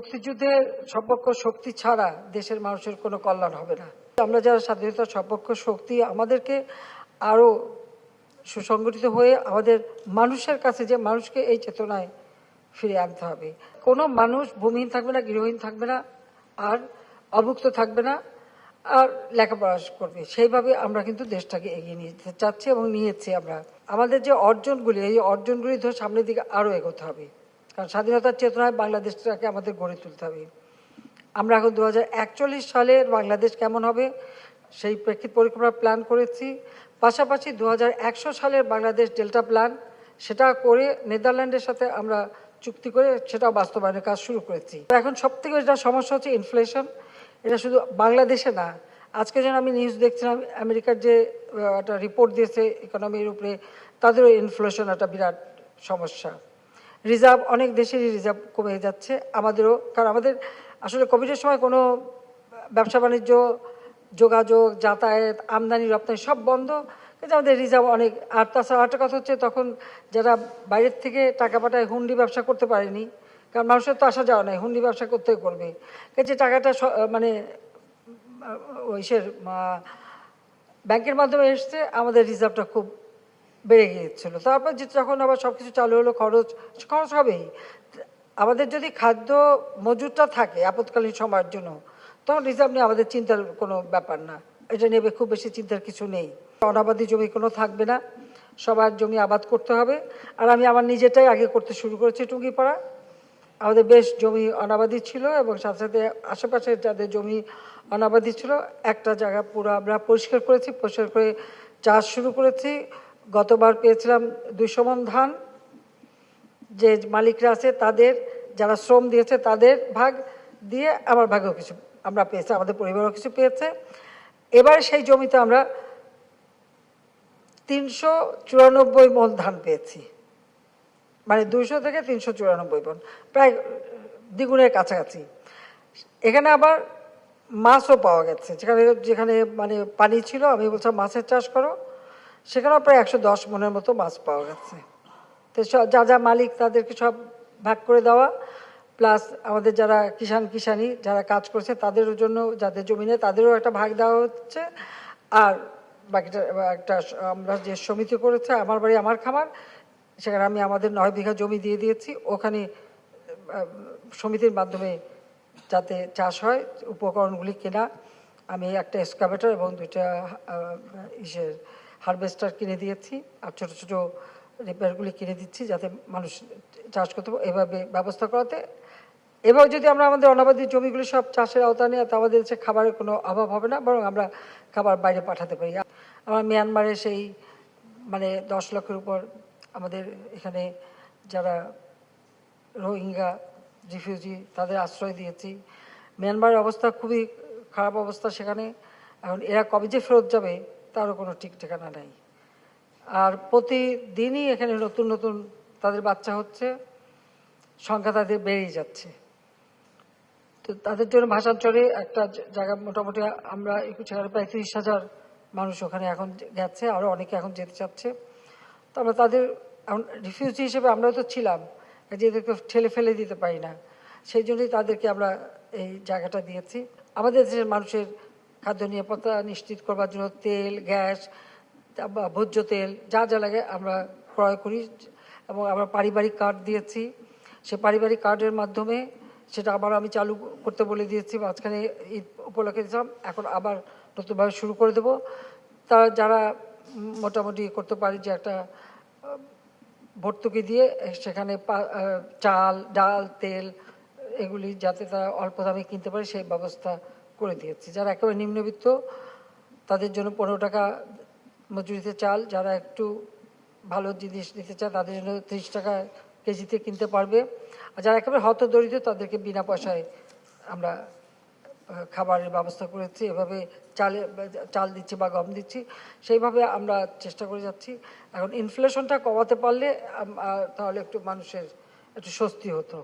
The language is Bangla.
মুক্তিযুদ্ধের সপক্ষ শক্তি ছাড়া দেশের মানুষের কোনো কল্যাণ হবে না। আমরা যারা স্বাধীনতার সপক্ষ শক্তি, আমাদেরকে আরো সুসংগঠিত হয়ে আমাদের মানুষের কাছে যে মানুষকে এই চেতনায় ফিরে আনতে হবে। কোনো মানুষ ভূমিহীন থাকবে না, গৃহহীন থাকবে না, আর অভুক্ত থাকবে না, আর লেখাপড়া করবে। সেইভাবে আমরা কিন্তু দেশটাকে এগিয়ে নিয়ে যেতে চাচ্ছি এবং নিয়েছি। আমরা আমাদের যে অর্জনগুলি, এই অর্জনগুলি ধরে সামনের দিকে আরও এগোতে হবে, কারণ স্বাধীনতার চেতনায় বাংলাদেশটাকে আমাদের গড়ে তুলতে হবে। আমরা এখন 2041 সালের বাংলাদেশ কেমন হবে সেই প্রেক্ষিত পরিকল্পনা প্ল্যান করেছি। পাশাপাশি 2100 সালের বাংলাদেশ ডেল্টা প্ল্যান সেটা করে নেদারল্যান্ডের সাথে আমরা চুক্তি করে সেটাও বাস্তবায়নের কাজ শুরু করেছি। এখন সবথেকে যেটা সমস্যা হচ্ছে ইনফ্লেশন। এটা শুধু বাংলাদেশে না, আজকে যেন আমি নিউজ দেখছিলাম আমেরিকার যে একটা রিপোর্ট দিয়েছে ইকোনমির উপরে, তাদেরও ইনফ্লেশন একটা বিরাট সমস্যা। রিজার্ভ অনেক দেশেরই রিজার্ভ কমে যাচ্ছে, আমাদেরও। কারণ আমাদের আসলে কোভিডের সময় কোনো ব্যবসা বাণিজ্য, যোগাযোগ, যাতায়াত, আমদানি রপ্তানি সব বন্ধ, কিন্তু আমাদের রিজার্ভ অনেক। আর তাছাড়া আরেকটা কথা হচ্ছে, তখন যারা বাইরের থেকে টাকা পাঠায় হুন্ডি ব্যবসা করতে পারেনি, কারণ মানুষের তো আসা যাওয়া নাই, হুন্ডি ব্যবসা করতে করবে, যে টাকাটা মানে ওইসের ব্যাংকের মাধ্যমে এসছে, আমাদের রিজার্ভটা খুব বেড়ে গিয়েছিল। তারপর যে যখন আবার সব কিছু চালু হলো, খরচ হবেই। আমাদের যদি খাদ্য মজুদটা থাকে আপৎকালীন সময়ের জন্য, তখন রিজার্ভ নিয়ে আমাদের চিন্তার কোনো ব্যাপার না, এটা নেবে খুব বেশি চিন্তার কিছু নেই। অনাবাদি জমি কোনো থাকবে না, সবার জমি আবাদ করতে হবে। আর আমি আমার নিজেটাই আগে করতে শুরু করেছি। টুঙ্গিপাড়া আমাদের বেশ জমি অনাবাদি ছিল, এবং সাথে সাথে আশেপাশে যাদের জমি অনাবাদি ছিল একটা জায়গা পুরো আমরা পরিষ্কার করেছি, পরিষ্কার করে চাষ শুরু করেছি। গতবার পেয়েছিলাম 200 মণ ধান। যে মালিকরা আছে তাদের, যারা শ্রম দিয়েছে তাদের ভাগ দিয়ে আমার ভাগেও কিছু আমরা পেয়েছি, আমাদের পরিবারও কিছু পেয়েছে। এবার সেই জমিতে আমরা 394 মণ ধান পেয়েছি, মানে 200 থেকে 394 মণ, প্রায় দ্বিগুণের কাছাকাছি। এখানে আবার মাছও পাওয়া গেছে, যেখানে যেখানে মানে পানি ছিল, আমি বলছিলাম মাছের চাষ করো, সেখানেও প্রায় 110 মণের মতো মাছ পাওয়া গেছে। তো যা যা মালিক তাদেরকে সব ভাগ করে দেওয়া, প্লাস আমাদের যারা কিষানি যারা কাজ করছে তাদের জন্য, যাদের জমি নেই তাদেরও একটা ভাগ দেওয়া হচ্ছে। আর বাকিটা একটা আমরা যে সমিতি করেছে আমার বাড়ি আমার খামার, সেখানে আমি আমাদের 9 বিঘা জমি দিয়ে দিয়েছি। ওখানে সমিতির মাধ্যমে যাতে চাষ হয়, উপকরণগুলি কেনা, আমি একটা এক্সকাভেটর এবং 2টা হারভেস্টার কিনে দিয়েছি, আর ছোটো ছোটো রিপেয়ারগুলি কিনে দিচ্ছি, যাতে মানুষ চাষ করতে এভাবে ব্যবস্থা করাতে। এবার যদি আমরা আমাদের অনাবাদি জমিগুলি সব চাষের আওতা নিয়ে, তা আমাদের হচ্ছে খাবারের কোনো অভাব হবে না, বরং আমরা খাবার বাইরে পাঠাতে পারি। আমরা মিয়ানমারে সেই মানে 10 লক্ষের উপর আমাদের এখানে যারা রোহিঙ্গা রিফিউজি, তাদের আশ্রয় দিয়েছি। মিয়ানমারের অবস্থা খুবই খারাপ অবস্থা সেখানে। এখন এরা কবে যে ফেরত যাবে তারও কোনো ঠিক ঠিকানা নাই। আর প্রতিদিনই এখানে নতুন নতুন তাদের বাচ্চা হচ্ছে, সংখ্যা তাদের বেড়েই যাচ্ছে। তো তাদের জন্য ভাষাঞ্চলে একটা জায়গা মোটামুটি আমরা সেখানে প্রায় 30,000 মানুষ ওখানে এখন গেছে, আরও অনেকে এখন যেতে চাচ্ছে। তো আমরা তাদের রিফিউজি হিসেবে আমরাও তো ছিলাম, যে এদেরকে ঠেলে ফেলে দিতে পারি না, সেই জন্যই তাদেরকে আমরা এই জায়গাটা দিয়েছি। আমাদের দেশের মানুষের খাদ্য নিরাপত্তা নিশ্চিত করবার জন্য তেল, গ্যাস, ভোজ্য তেল যা যা লাগে আমরা ক্রয় করি, এবং আমরা পারিবারিক কার্ড দিয়েছি। সে পারিবারিক কার্ডের মাধ্যমে সেটা আবার আমি চালু করতে বলে দিয়েছি, মাঝখানে ঈদ উপলক্ষে দিয়েছিলাম, এখন আবার নতুনভাবে শুরু করে দেবো। তারা যারা মোটামুটি করতে পারে যে একটা ভর্তুকি দিয়ে সেখানে চাল, ডাল, তেল এগুলি যাতে তারা অল্প দামে কিনতে পারে সেই ব্যবস্থা করে দিয়েছি। যারা একেবারে নিম্নবিত্ত তাদের জন্য 15 টাকা মজুরিতে চাল, যারা একটু ভালো জিনিস নিতে চায় তাদের জন্য 30 টাকা কেজিতে কিনতে পারবে। আর যারা একেবারে হতদরিদ্র তাদেরকে বিনা পয়সায় আমরা খাবারের ব্যবস্থা করেছি। এভাবে চাল দিচ্ছি বা গম দিচ্ছি, সেইভাবে আমরা চেষ্টা করে যাচ্ছি। এখন ইনফ্লেশনটা কমাতে পারলে তাহলে একটু মানুষের একটু স্বস্তি হতো।